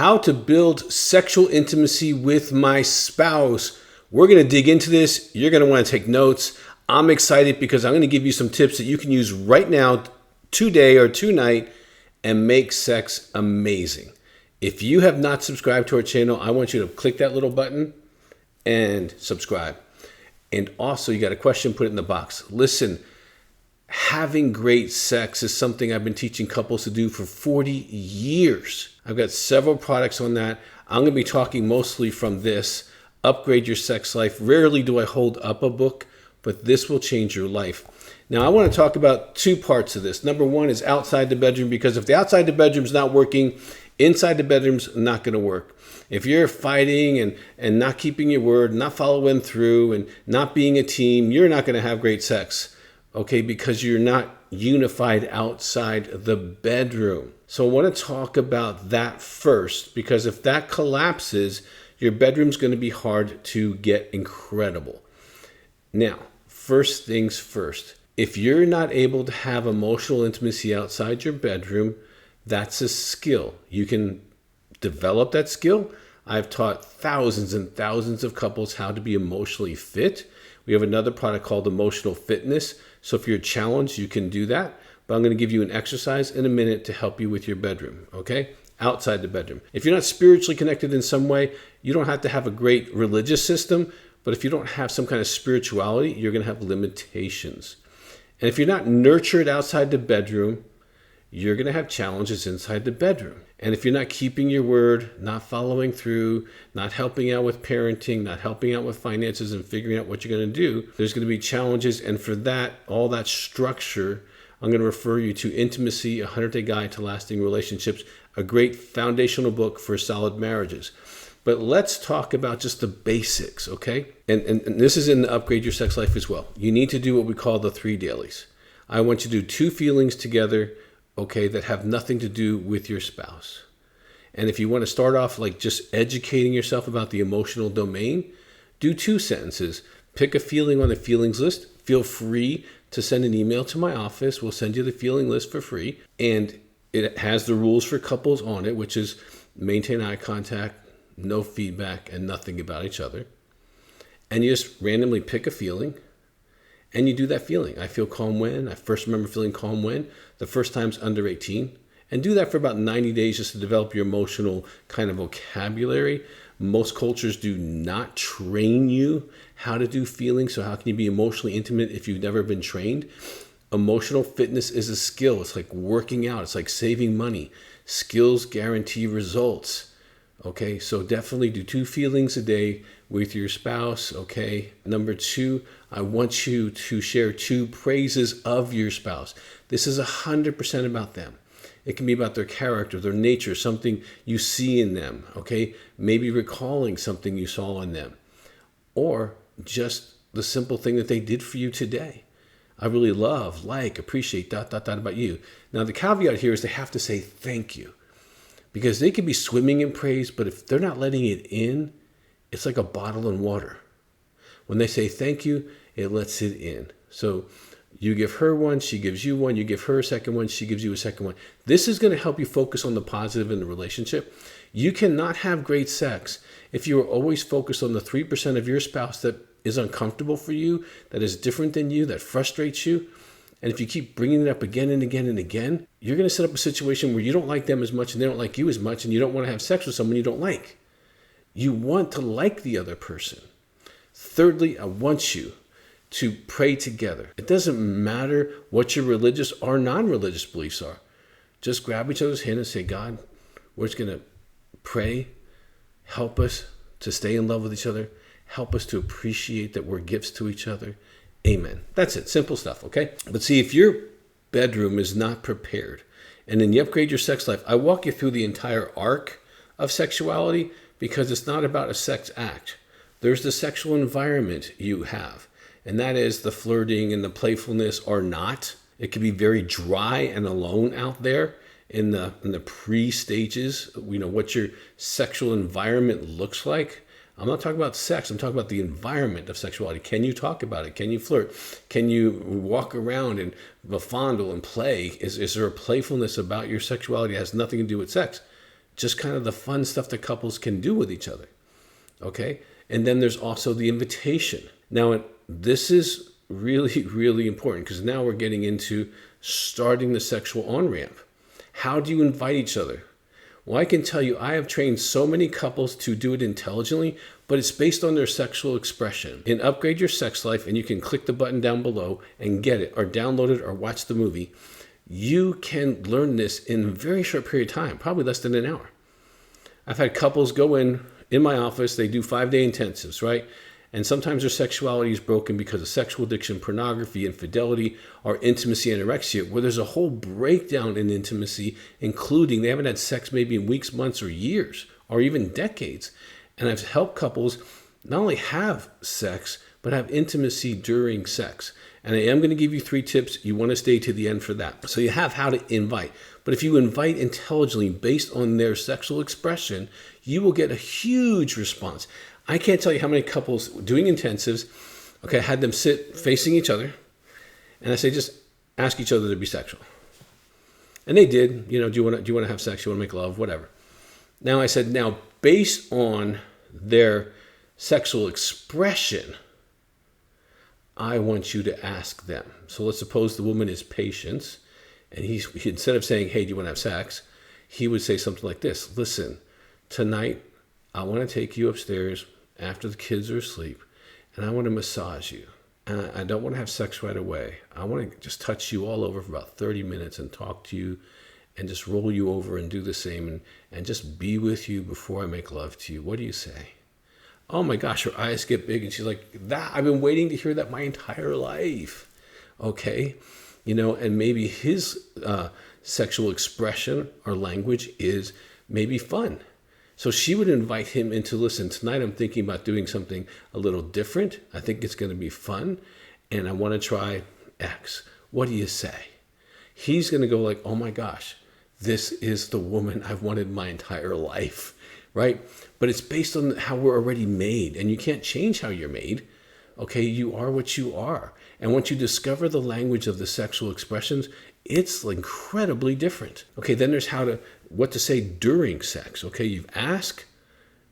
how to build sexual intimacy with my spouse. We're going to dig into this. You're going to want to take notes. I'm excited because I'm going to give you some tips that you can use right now, today or tonight, and make sex amazing. If you have not subscribed to our channel, I want you to click that little button and subscribe. And also, you got a question, put it in the box. Listen, having great sex is something I've been teaching couples to do for 40 years. I've got several products on that. I'm going to be talking mostly from this, Upgrade Your Sex Life. Rarely do I hold up a book, but this will change your life. Now, I want to talk about two parts of this. Number one is outside the bedroom, because if the outside the bedroom is not working, inside the bedroom's not going to work. If you're fighting and not keeping your word, not following through, and not being a team, you're not going to have great sex, okay? Because you're not unified outside the bedroom. So I want to talk about that first, because if that collapses, your bedroom's going to be hard to get incredible. Now, first things first. If you're not able to have emotional intimacy outside your bedroom, that's a skill. You can develop that skill. I've taught thousands and thousands of couples how to be emotionally fit. We have another product called Emotional Fitness. So if you're challenged, you can do that. But I'm going to give you an exercise in a minute to help you with your bedroom, okay? Outside the bedroom. If you're not spiritually connected in some way, you don't have to have a great religious system. But if you don't have some kind of spirituality, you're going to have limitations. And if you're not nurtured outside the bedroom, you're going to have challenges inside the bedroom. And if you're not keeping your word, not following through, not helping out with parenting, not helping out with finances and figuring out what you're going to do, there's going to be challenges. And for that, all that structure, I'm going to refer you to Intimacy, a 100-Day Guide to Lasting Relationships, a great foundational book for solid marriages. But let's talk about just the basics, okay? And this is in the Upgrade Your Sex Life as well. You need to do what we call the 3 dailies. I want you to do 2 feelings together, okay, that have nothing to do with your spouse. And if you want to start off like just educating yourself about the emotional domain, do 2 sentences. Pick a feeling on the feelings list. Feel free to send an email to my office. We'll send you the feeling list for free. And it has the rules for couples on it, which is maintain eye contact, no feedback, and nothing about each other. And you just randomly pick a feeling, and you do that feeling. I feel calm when. I first remember feeling calm when. The first time's under 18. And do that for about 90 days just to develop your emotional kind of vocabulary. Most cultures do not train you how to do feelings. So how can you be emotionally intimate if you've never been trained? Emotional fitness is a skill. It's like working out. It's like saving money. Skills guarantee results. Okay, so definitely do 2 feelings a day with your spouse, okay? Number 2, I want you to share 2 praises of your spouse. This is 100% about them. It can be about their character, their nature, something you see in them, okay? Maybe recalling something you saw in them. Or just the simple thing that they did for you today. I really love, like, appreciate, ... about you. Now, the caveat here is they have to say thank you. Because they could be swimming in praise, but if they're not letting it in, it's like a bottle in water. When they say thank you, it lets it in. So you give her one, she gives you one, you give her a second one, she gives you a second one. This is going to help you focus on the positive in the relationship. You cannot have great sex if you are always focused on the 3% of your spouse that is uncomfortable for you, that is different than you, that frustrates you. And if you keep bringing it up again and again and again, you're going to set up a situation where you don't like them as much and they don't like you as much, and you don't want to have sex with someone you don't like. You want to like the other person. Thirdly, I want you to pray together. It doesn't matter what your religious or non-religious beliefs are. Just grab each other's hand and say, God, we're just going to pray. Help us to stay in love with each other. Help us to appreciate that we're gifts to each other. Amen. That's it. Simple stuff, okay? But see, if your bedroom is not prepared, and then you upgrade your sex life, I walk you through the entire arc of sexuality because it's not about a sex act. There's the sexual environment you have, and that is the flirting and the playfulness or not. It can be very dry and alone out there in the pre-stages, what your sexual environment looks like. I'm not talking about sex. I'm talking about the environment of sexuality. Can you talk about it? Can you flirt? Can you walk around and fondle and play? Is there a playfulness about your sexuality that has nothing to do with sex? just kind of the fun stuff that couples can do with each other. Okay? And then there's also the invitation. Now, this is really, really important because now we're getting into starting the sexual on-ramp. How do you invite each other? Well, I can tell you, I have trained so many couples to do it intelligently, but it's based on their sexual expression. In Upgrade Your Sex Life, and you can click the button down below and get it, or download it, or watch the movie. You can learn this in a very short period of time, probably less than an hour. I've had couples go in my office, they do 5-day intensives, right? And sometimes their sexuality is broken because of sexual addiction, pornography, infidelity, or intimacy anorexia, where there's a whole breakdown in intimacy, including they haven't had sex maybe in weeks, months, or years, or even decades. And I've helped couples not only have sex, but have intimacy during sex. And I am going to give you 3 tips. You want to stay to the end for that. So you have how to invite. But if you invite intelligently based on their sexual expression, you will get a huge response. I can't tell you how many couples doing intensives, okay, I had them sit facing each other, and I say, just ask each other to be sexual. And they did, do you want to have sex? You want to make love? Whatever. Now I said, now based on their sexual expression, I want you to ask them. So let's suppose the woman is Patience, and he instead of saying, hey, do you want to have sex? He would say something like this. Listen, tonight, I want to take you upstairs after the kids are asleep, and I want to massage you. And I don't want to have sex right away. I want to just touch you all over for about 30 minutes and talk to you and just roll you over and do the same and just be with you before I make love to you. What do you say? Oh my gosh, her eyes get big, and she's like, that I've been waiting to hear that my entire life. Okay? And maybe his sexual expression or language is maybe fun. So she would invite him into, listen, tonight I'm thinking about doing something a little different. I think it's going to be fun, and I want to try X. What do you say? He's going to go like, oh my gosh, this is the woman I've wanted my entire life, right? But it's based on how we're already made, and you can't change how you're made. Okay, you are what you are. And once you discover the language of the sexual expressions, it's incredibly different. Okay, then there's what to say during sex. Okay, you've asked,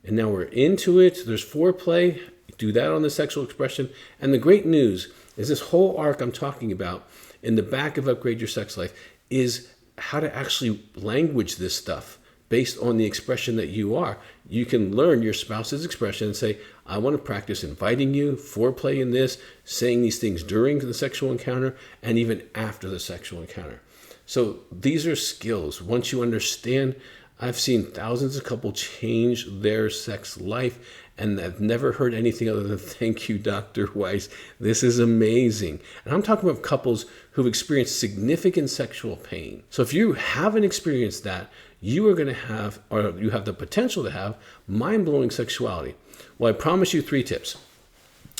and now we're into it. There's foreplay. Do that on the sexual expression. And the great news is this whole arc I'm talking about in the back of Upgrade Your Sex Life is how to actually language this stuff based on the expression that you are. You can learn your spouse's expression and say, I want to practice inviting you, foreplay in this, saying these things during the sexual encounter, and even after the sexual encounter. So these are skills. Once you understand, I've seen thousands of couples change their sex life, and I've never heard anything other than, thank you, Dr. Weiss. This is amazing. And I'm talking about couples who've experienced significant sexual pain. So if you haven't experienced that, you are going to have, or you have the potential to have, mind-blowing sexuality. Well, I promise you 3 tips.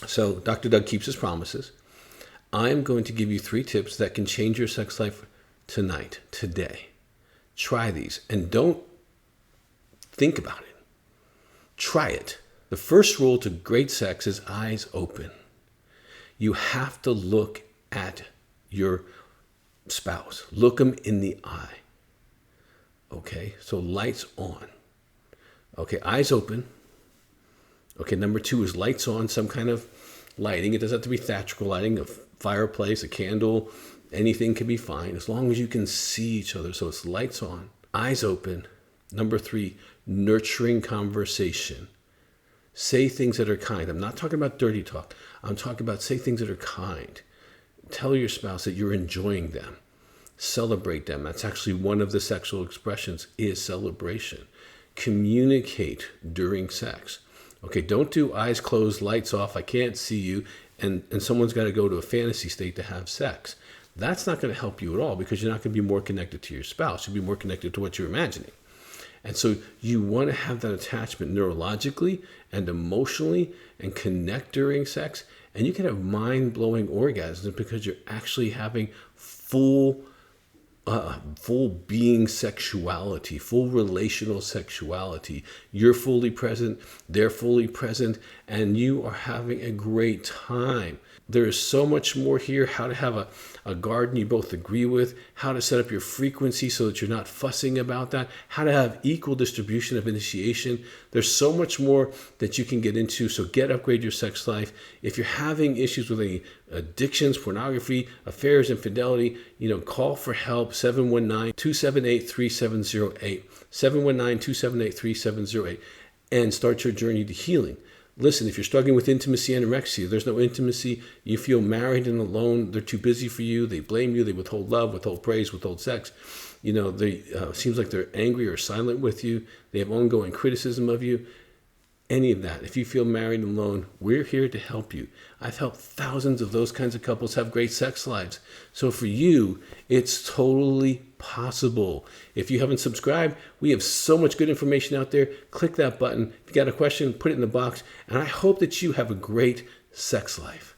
So Dr. Doug keeps his promises. I'm going to give you 3 tips that can change your sex life tonight, today. Try these, and don't think about it. Try it. The first rule to great sex is eyes open. You have to look at your spouse. Look them in the eye. Okay, so lights on. Okay, eyes open. Okay, number 2 is lights on, some kind of lighting. It doesn't have to be theatrical lighting, a fireplace, a candle, anything can be fine as long as you can see each other. So it's lights on, eyes open. Number 3, nurturing conversation. Say things that are kind. I'm not talking about dirty talk. I'm talking about say things that are kind. Tell your spouse that you're enjoying them. Celebrate them. That's actually one of the sexual expressions is celebration. Communicate during sex. Okay, don't do eyes closed, lights off, I can't see you, and someone's got to go to a fantasy state to have sex. That's not going to help you at all because you're not going to be more connected to your spouse. You'll be more connected to what you're imagining. And so you want to have that attachment neurologically and emotionally and connect during sex. And you can have mind-blowing orgasms because you're actually having full full being sexuality, full relational sexuality. You're fully present, they're fully present, and you are having a great time. There is so much more here. How to have a garden you both agree with, how to set up your frequency so that you're not fussing about that, how to have equal distribution of initiation. There's so much more that you can get into. So upgrade your sex life. If you're having issues with any addictions, pornography, affairs, infidelity, call for help. 719-278-3708. 719-278-3708. And start your journey to healing. Listen, if you're struggling with intimacy, anorexia, there's no intimacy, you feel married and alone, they're too busy for you, they blame you, they withhold love, withhold praise, withhold sex. They seems like they're angry or silent with you, they have ongoing criticism of you. Any of that, if you feel married and alone, we're here to help you. I've helped thousands of those kinds of couples have great sex lives. So for you, it's totally possible. If you haven't subscribed, we have so much good information out there. Click that button. If you got a question, put it in the box. And I hope that you have a great sex life.